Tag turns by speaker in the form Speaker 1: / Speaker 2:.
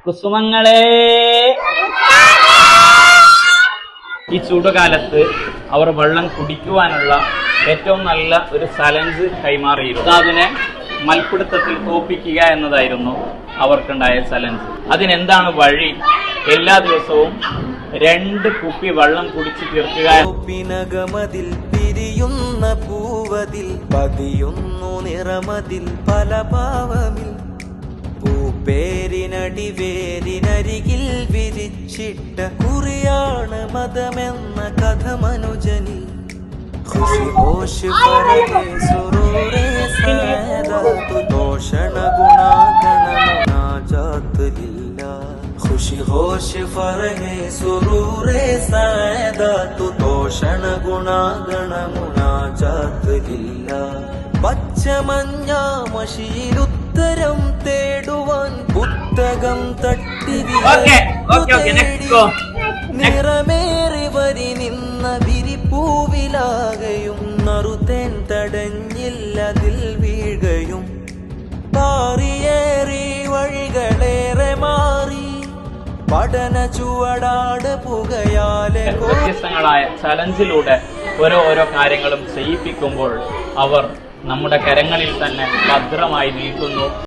Speaker 1: കുസുമങ്ങളെ, ഈ ചൂടുകാലത്ത് അവർ വെള്ളം കുടിക്കുവാനുള്ള ഏറ്റവും നല്ല ഒരു ചലഞ്ച് കൈമാറിയിരുന്നു. അതിനെ മൽപ്പിടുത്തത്തിൽ തോപ്പിക്കുക എന്നതായിരുന്നു അവർക്കുണ്ടായ ചലഞ്ച്. അതിനെന്താണ് വഴി? എല്ലാ ദിവസവും 2 കുപ്പി വെള്ളം കുടിച്ചു തീർക്കുക.
Speaker 2: പിനകമതിൽ പിരിയുന്ന പൂവതിൽ പതിയുന്നു നിറമതിൽ പല പാവമിൽ പൂപ്പേരിനടിവേരിനരികിൽ വിരിച്ചിട്ട കുറിയാണ് മതമെന്ന കഥ മനുജനിൽ. ഖുശി ഹോഷ് ഫറഹേ സുറൂരേ സാദാതു ദോഷണ ഗുണാഗണ മുനാജാത്ത് ലില്ലാഹ്. ഖുശി ഹോഷ് ഫറഹേ സുറൂരേ സാദാതു ദോഷണ ഗുണാഗണ മുനാജാത്ത് ലില്ലാഹ്. പച്ചമഞ്ഞാമശിയിലുത്തരം തേടുവാൻ പുസ്തകം തട്ടി നിറമേറി വരി നിന്ന വിരിപ്പൂവിലാകയും നറുതേൻ തടഞ്ഞില്ലതിൽ വീഴുകയും പാറിയേറി വഴികളേറെ മാറി പഠന ചുവടാട് പുകയാലെ.
Speaker 1: വ്യത്യസ്തങ്ങളായ ചലഞ്ചിലൂടെ ഓരോ കാര്യങ്ങളും ചെയ്യിപ്പിക്കുമ്പോൾ അവർ നമ്മുടെ കരങ്ങളിൽ തന്നെ ഭദ്രമായി നിൽക്കുന്നു.